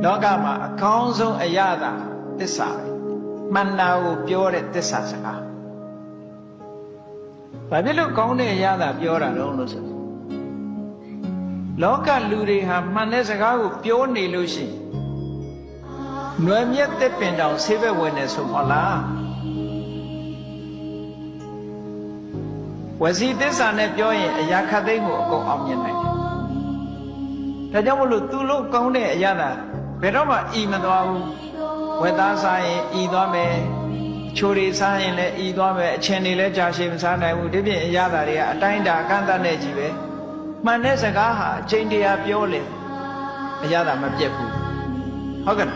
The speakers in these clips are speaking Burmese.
လောကမှာအကောင်းဆုံးအရာသာသစ္စာပဲမှန်တာကိုပြောတဲ့သစ္စာစကားဘာဖြစ်လို့ကောင်းတဲ့အရာသာပြောတာလဲလို့ဆိုလောကလူတွေဟာမှန်တဲ့စကားကိုပြောနေလို့ရှိရင်နွယ်မြက်တဲ့ပင်တောင်ဆေးဘက်ဝင်နေဆိုမလားဝစီသစ္စာနဲ့ပြောရင်အရာခတ်သိမ်းကိုအကုန်အောင်မြင်နိုင်တယ်ဒါကြောင့်မလို့သူလို့ကောင်းတဲ့အရာသာဘယ်တော့မှဤမသွားဘူးဝက်သားစားရင်ဤသွားမယ်ချိုတွေစားရင်လည်းဤသွားမယ်အချင်းတွေလည်းကြာရှည်မစားနိုင်ဘူးဒီပြင်အရာသာတွေကအတိုင်းတာအကန့်အသတ်နဲ့ကြီးပဲမှန်တဲ့စကားဟာအချိန်တရာပြောလေအရာသာမပြတ်ဘူးဟုတ်ကဲ့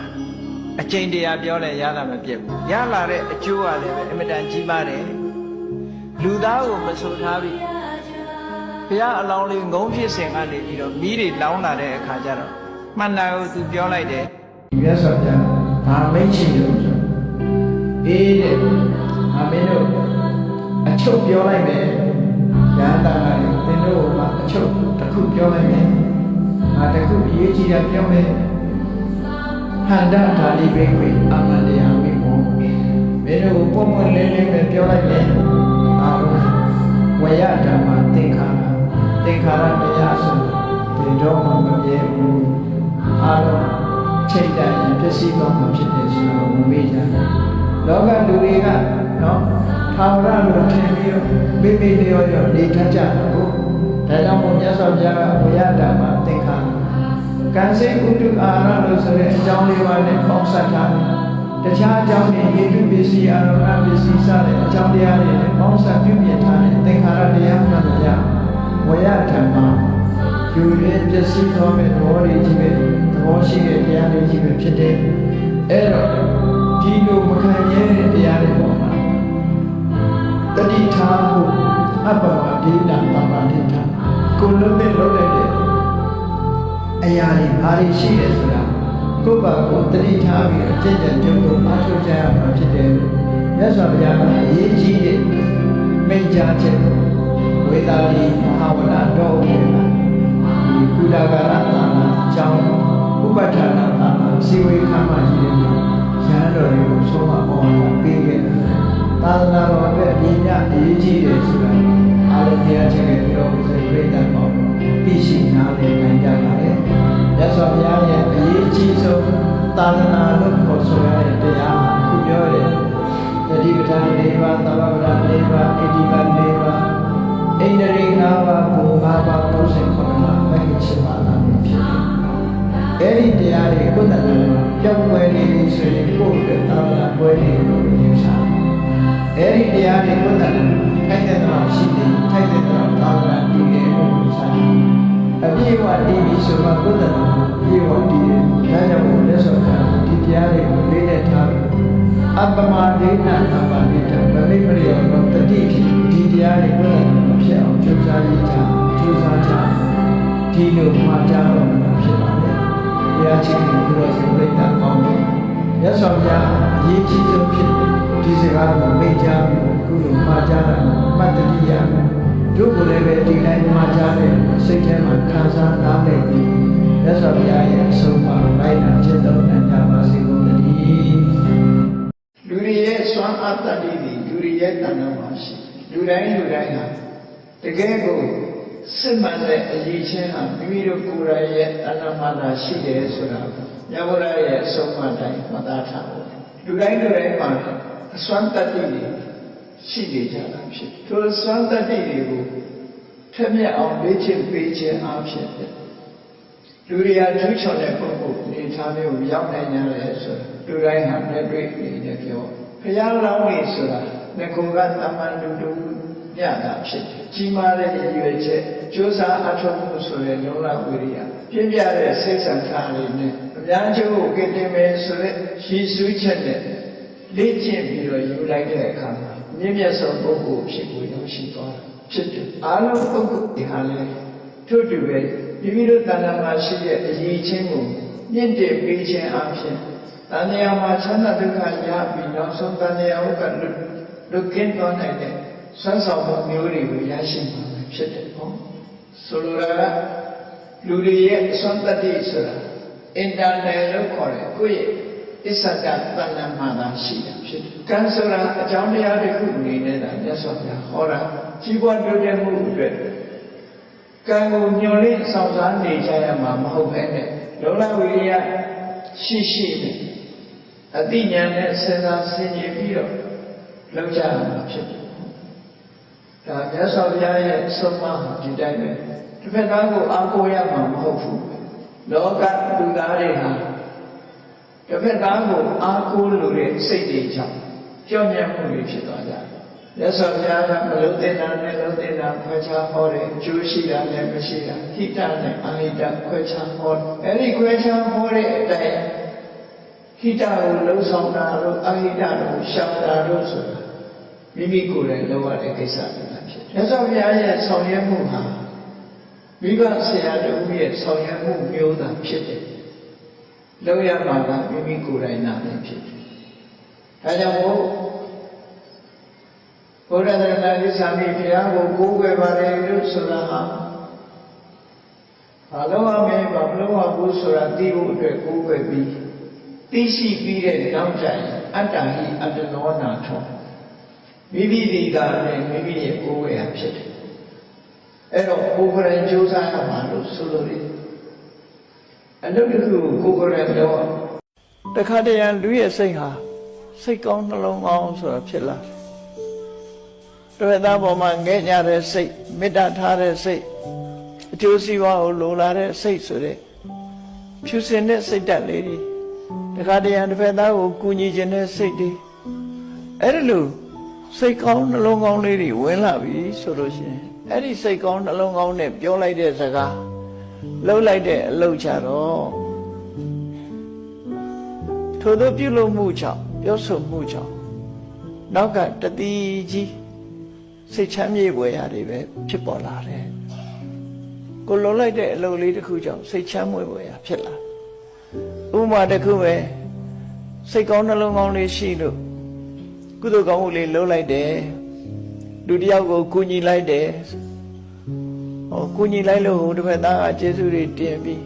အချိန်တရာပြောလေအရာသာမပြတ်ဘူးရလာတဲ့အကျိုးကလည်းပဲအင်မတန်ကြီးမားတယ်လူသားကိုမဆိုထားပြီဘုရားအလောင်းလေးငုံဖြစ်စဉ်ကနေပြီးတော့မိတွေလောင်းလာတဲ့အခါကျတော့မှန်တာကိုသူပြောလိုက်တယ်မြတ်စွာဘုရားဘာမိတ်ချင်လို့ဆိုအေးတဲ့အမင်းတို့အချုပ်ပြောလိုက်မယ်ရဟန္တာတွေသင်တို့ကအချုပ်တစ်ခုပြောလိုက်မယ်တစ်ခုအရေးကြီးတာပြောမယ်ဟန္တာဓာတိဘိကွေအမန္တယာမိမောမင်းတို့ပုံမှန်လေးလေးပဲပြောလိုက်မယ်ဝေယဓမ္မသင်္ခါရတရားဆိုဒီတော့မှမပြေဘူးအားလုံးချိန်တန်ရင်ပစ္စည်းသွားမှဖြစ်တယ်ဆိုတော့မမေ့ကြဘူးလောကလူတွေကနော်ထာဝရလို့ထင်ပြီးမိမိလျော်နေတတ်ကြတယ်ဟုတ်ဒါကြောင့်မို့မြတ်စွာဘုရားကဝေယဓမ္မသင်္ခါရကံစိဥတုအာရလို့ဆိုတဲ့အကြောင်းလေးပါးနဲ့ပေါင်းစပ်ထားတယ်တခြားအကြောင်းတွေယေတုပစ္စည်းအာရမပစ္စည်းစတဲ့အကြောင်းတရားတွေနဲ့ပေါင်းစပ်ပြုပြင်ထားတဲ့သင်္ခါရတရားမှန်တရားဝေယဓမ္မယူရင်းပစ္စည်းသောမဲ့သဘောတွေကြီးပဲသဘောရှိတဲ့တရားတွေကြီးပဲဖြစ်တယ်အဲ့တော့ဒီလိုမခံရတဲ့တရားတွေပေါ်မှာတတိထားဖို့အပ္ပမဒိဋ္ဌပပဒိဋ္ဌကိုလုံးနဲ့လုံးလိုက်တဲ့အရာတွေဘာတွေရှိတယ်ဆိုတာကိုယ့်ဘာကိုတတိထားပြီးအကျင့်ကြံကြုံလို့အားထုတ်ကြရမှာဖြစ်တယ်မြတ်စွာဘုရားကအရေးကြီးတဲ့မိန့်ကြားချက်ဝေသာလီမဟာဝနတော်ဥပ္ပဒါဒီကုဒကာရသာနာကျောင်းဥပဋ္ဌာနာသာနာဇီဝေခမ်းမကြီးတဲ့ရဟန်းတော်တွေကိုဆုံးမအောင်ပေးခဲ့တယ်သာသနာတော်အတွက်ဒီညအရေးကြီးတယ်ဆိုတာအားလုံးတရားချက်တွေပြောပြီးဆိုပြိတ္တပေါ့သိရှိနားလည်နိုင်ကြပါတယ်မြတ်စွာဘုရားရဲ့အရေးကြီးဆုံးသာသနာလို့ခေါ်ဆိုရတဲ့တရားမှာခုပြောတဲ့တတိပဋ္ဌာန်၄ပါးသဗ္ဗပဋ္ဌာန်၄ပါးဣတိပတ်၄ပါးဣန္ဒြေ၅ပါးဘုံ၅ပါး39ပါးမဂ္ဂင်7ပါးလာဖြစ်တယ်အဲ့ဒီတရားတွေကိုယ်တိုင်ပြောင်းလဲနေပြီဆိုရင်ကိုယ့်ရဲ့သာသနာပွဲတွေကိုယူဆအဲ့ဒီတရားတွေကိုယ်တိုင်ထိုက်တဲ့တော့ရှိတယ်ထိုက်တဲ့တော့သာသနာတည်တယ်လို့ယူဆအပြည့်အဝတည်ပြီဆိုတော့ကိုယ်တိုင်ပြေဝတည်တယ်ဒါကြောင့်လက်စောကဒီတရားတွေကိုလေးနဲ့ထားပြီးအပ္ပမဒိဋ္ဌအပ္ပဒိဋ္ဌဗမိပရိယောတတိဖြစ်ဒီတရားတွေကိုယ်တိုင်မဖြစ်အောင်ကြိုးစားရကြကြိုးစားကြဒီလိုမှာကြားတော့မှာဖြစ်ပါလေဘုရားချင်းကိုဘုရားရှင်ပြိတ္တာပေါင်းတယ်မြတ်စွာဘုရားအရေးကြီးဆုံးဖြစ်ဒီစကားကိုမိတ်ကြားပြီးခုလိုမှာကြားတာမှတ်တတိယတို့ကိုလည်းပဲဒီတိုင်းမှာကြားတဲ့စိတ်ထဲမှာခံစားနားလည်ပြီးမြတ်စွာဘုရားရဲ့အဆုံးအမလိုက်နာจิตတော်နဲ့ကြပါစေကုန်သတည်းလူတွေရဲ့စွမ်းအားတတ္တိတွေလူတွေရဲ့တဏ္ဍာမှာရှိလူတိုင်းဟာတကယ်ကိုစစ်မှန်တဲ့အရေးချင်းဟာမိမိတို့ကိုယ်တိုင်ရဲ့တဏ္ဍာမှာသာရှိတယ်ဆိုတာမြတ်ဗုဒ္ဓရဲ့အဆုံးအမတိုင်းမှတ်သားထားဖို့လူတိုင်းမှာအစွမ်းတတ္တိတွေရှိနေကြတာဖြစ်တယ်ထိုစွမ်းတတ္တိတွေကိုထက်မြက်အောင်လေ့ကျင့်ပေးခြင်းအားဖြင့်လူတွေဟာထူးချွန်တဲ့ပုဂ္ဂိုလ်အနေထားမျိုးကိုရောက်နိုင်ကြတယ်ဆိုလူတိုင်းဟာလက်တွေ့နေတယ်ပြောဘုရားလောင်းနေဆိုတာငကိုကသမ္မာလူညတာဖြစ်တယ်ကြီးမားတဲ့ရည်ရွယ်ချက်ကြိုးစားအထောက်မှုဆိုတဲ့လုံလဝိရိယပြည့်ပြတဲ့စိတ်ဆန္ဒလေးနဲ့အများကျိုးကိုကင်တင်မယ်ဆိုတဲ့ရည်စူးချက်နဲ့လေ့ကျင့်ပြီးတော့ယူလိုက်တဲ့အခါမှာမြင့်မြတ်ဆုံးပုဂ္ဂိုလ်ဖြစ်ကိုရောက်ရှိသွားတာဖြစ်တယ်အားလုံးပုဂ္ဂိုလ်တွေဟာလည်းထို့တူပဲမိမိတို့တဏ္ဍာမှာရှိတဲ့အရေးချင်းကိုမြင့်တင်ပေးခြင်းအပြင်တဏှာမှာချမ်းသာဒုက္ခရပြီးနောက်ဆုံးတဏှာဥက္ကလွတ်ကင်းသွားနိုင်တဲ့ဆွမ်းဆောင်မှုမျိုးတွေကိုရရှိမှာဖြစ်တယ်ပေါ့ဆိုလိုတာကလူတွေရဲ့အစွမ်းတတ္တိဆိုတာ internal လို့ခေါ်တယ်ကိုယ့်ရဲ့အစ္ဆဒတဏ္ဍမှန်တာရှိတာဖြစ်တယ်ကံဆိုတာအကြောင်းတရားတစ်ခုအနေနဲ့သာမြတ်စွာဘုရားဟောတာကြီးပွားတိုးတက်မှုအတွက်ကံကိုညှော်လင့်ဆောင်စားနေကြရမှာမဟုတ်ဘဲနဲ့လောလဝိရိယရှိရှိနဲ့အသိဉာဏ်နဲ့စဉ်းစားဆင်ခြင်ပြီးတော့လုပ်ကြရမှာဖြစ်တယ်ဒါမြတ်စွာဘုရားရဲ့ဆုံးမဒီတိုင်းပဲတစ်ဖက်သားကိုအားကိုးရမှာမဟုတ်ဘူးလောကလူသားတွေဟာတစ်ဖက်သားကိုအားကိုးလို့တဲ့စိတ်တွေကြောင့်ကြောက်ရွံ့မှုတွေဖြစ်သွားကြတယ်မြတ်စွာဘုရားကမလုံးတဲ့နာနဲ့လုံးတဲ့နာခွဲခြားဟောတယ်ကျိုးရှိတာနဲ့မရှိတာဟိတနဲ့အာဟိတခွဲခြားဟောတယ်အဲဒီခွဲခြားဟောတဲ့အတိုင်းဟိတကိုလုံးဆောင်တာလို့အာဟိတကိုရှောင်တာလို့ဆိုတာမိမိကိုယ်တိုင်လုပ်ရတဲ့ကိစ္စတွေဖြစ်တယ်မြတ်စွာဘုရားရဲ့ဆောင်ရွက်မှုဟာမိဘဆရာတို့ရဲ့ဆောင်ရွက်မှုမျိုးသာဖြစ်တယ်လုပ်ရမှာကမိမိကိုယ်တိုင်နာနေဖြစ်တယ်ဒါကြောင့်မို့ဘုရားသရဏဂိသာမိဘုရားကိုကိုးကွယ်ပါတယ်လို့ဆိုတာဟာဘာလို့ရမလဲဘာလို့ရဘူးဆိုတာသိဖို့အတွက်ကိုးကွယ်ပြီးသိရှိပြီးတဲ့နောက်ကျရင်အတ္တဟိအတ္တနောနာထောမိမိဒီကလည်းမိမိရဲ့ကိုယ်ဝေယဖြစ်တယ်အဲ့တော့ကိုယ်ကိုယ်တိုင်ကြိုးစားရမှာလို့ဆိုလို့ရတယ်အလုပ်တစ်ခုကိုယ်ကိုယ်တိုင်တော့တခါတည်းရလူရဲ့စိတ်ဟာစိတ်ကောင်းနှလုံးကောင်းဆိုတာဖြစ်လာတယ်တွေ့သားပေါ်မှာငဲ့ညတဲ့စိတ်မေတ္တာထားတဲ့စိတ်အကျိုးစီးပွားကိုလိုလားတဲ့စိတ်ဆိုတဲ့ဖြူစင်တဲ့စိတ်ဓာတ်လေးတွေတခါတည်းရတစ်ဖက်သားကိုကူညီခြင်းတဲ့စိတ်တွေအဲ့ဒီလိုစိတ်ကောင်းနှလုံးကောင်းလေးတွေဝင်လာပြီဆိုလို့ရှိရင်အဲ့ဒီစိတ်ကောင်းနှလုံးကောင်းနဲ့ပြောလိုက်တဲ့စကားလှုပ်လိုက်တဲ့အလုပ်ချတော့ထို့သောပြုလုပ်မှုကြောင့်ပြောဆိုမှုကြောင့်နောက်ကတတိကြီးစိတ်ချမ်းမြေ့ပွေရာတွေပဲဖြစ်ပေါ်လာတယ်ကိုလှုပ်လိုက်တဲ့အလုပ်လေးတစ်ခုကြောင့်စိတ်ချမ်းမြေ့ပွေရာဖြစ်လာဥပမာတစ်ခုပဲစိတ်ကောင်းနှလုံးကောင်းလေးရှိလို့ကုသိုလ်ကောင်းမှုလေးလုပ်လိုက်တယ်လူတစ်ယောက်ကိုကူညီလိုက်တယ်ကူညီလိုက်လို့ဟိုတစ်ဖက်သားကကျေးဇူးတွေတင်ပြီး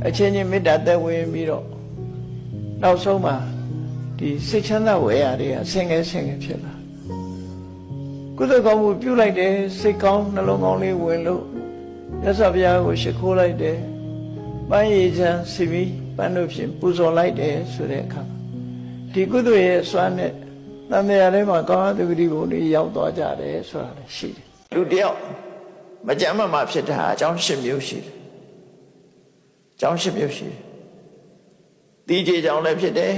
အချင်းချင်းမေတ္တာသက်ဝင်ပြီးတော့နောက်ဆုံးမှာဒီစိတ်ချမ်းသာဝေရတွေကဆင်ငယ်ဖြစ်လာကုသိုလ်ကောင်းမှုပြုလိုက်တယ်စိတ်ကောင်းနှလုံးကောင်းလေးဝင်လို့မြတ်စွာဘုရားကိုရှိခိုးလိုက်တယ်ပန်းရည်ချမ်းစီမီပန်းတို့ဖြင့်ပူဇော်လိုက်တယ်ဆိုတဲ့အခါဒီကုသိုလ်ရဲ့စွမ်းနဲ့တန်တရားထဲမှာကောင်းတဲ့ဂတိဘုံတွေရောက်သွားကြတယ်ဆိုတာလည်းရှိတယ်လူတယောက်မကြမ်းမှဖြစ်တာအကြောင်း၈မျိုးရှိတယ်အကြောင်း၈မျိုးရှိတယ်တီးကြေကြောင့်လည်းဖြစ်တယ်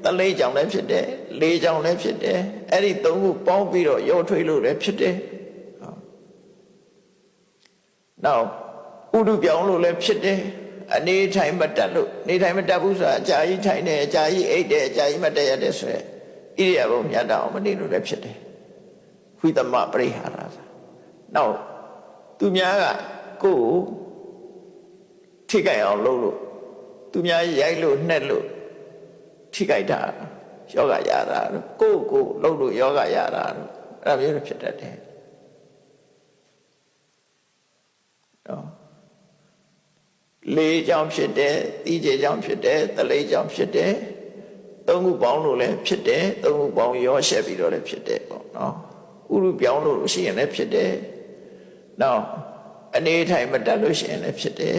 တလေးကြောင့်လည်းဖြစ်တယ်လေးကြောင့်လည်းဖြစ်တယ်အဲ့ဒီ၃ခုပေါင်းပြီးတော့ရောထွေးလို့လည်းဖြစ်တယ်နောက်ဥဒုပြောင်းလို့လည်းဖြစ်တယ်အနေထိုင်မတက်လို့နေထိုင်မတက်ဘူးဆိုတာအကြာကြီးထိုင်တယ်အကြာကြီးအိတ်တယ်အကြာကြီးမတက်ရတဲ့ဆိုရယ်ဣရိယာပုမြတ်တာအောင်မနေလို့လည်းဖြစ်တယ်ဝိသမပရိဟာရနောက်သူများကကိုယ်ထိကြိုက်အောင်လုပ်လို့သူများရိုက်လို့နှက်လို့ထိကြိုက်တာယောဂရတာကိုယ်လုပ်လို့ယောဂရတာအဲ့ဒါမျိုးဖြစ်တတ်တယ်နော်လေးကြောင့်ဖြစ်တယ်တီးကြေကြောင့်ဖြစ်တယ်တလေးကြောင့်ဖြစ်တယ်သုံးခုပေါင်းလို့လည်းဖြစ်တယ်သုံးခုပေါင်းရောရှက်ပြီးတော့လည်းဖြစ်တယ်ပေါ့နော်ဥရုပြောင်းလို့ရှိရင်လည်းဖြစ်တယ်နောက်အနေထိုင်မတက်လို့ရှိရင်လည်းဖြစ်တယ်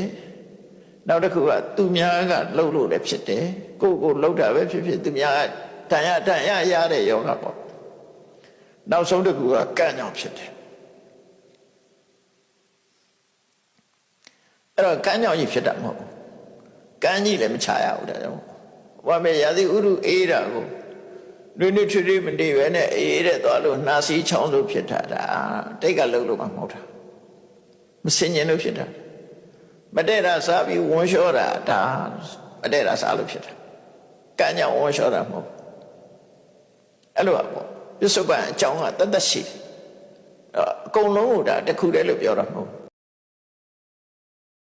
နောက်တစ်ခုကသူများကလှုပ်လို့လည်းဖြစ်တယ်ကိုလှုပ်တာပဲဖြစ်ဖြစ်သူများတန်ရရတဲ့ယောဂပေါ့နောက်ဆုံးတစ်ခုကကံကြောင့်ဖြစ်တယ်အဲ့တော့ကံကြောင့်ကြီးဖြစ်တာမဟုတ်ဘူးကံကြီးလည်းမချရဘူးဒါကြောင့်ဝါမေရာသီဥရုအေးတာကိုနွေထွေမနေပဲနဲ့အေးတဲ့သွားလို့နှာစီးချောင်းလို့ဖြစ်တာဒါတိတ်ကလှုပ်လို့မှမဟုတ်တာမစင်ញင်လို့ဖြစ်တာမတည့်တာစားပြီးဝန်းလျှောတာဒါမတည့်တာစားလို့ဖြစ်တာကံကြောင့်ဝန်းလျှောတာမဟုတ်အဲ့လိုပါပေါ့ပစ္စုပန်အကြောင်းကတသက်ရှိအကုန်လုံးကဒါတစ်ခုတည်းလို့ပြောတာမဟုတ်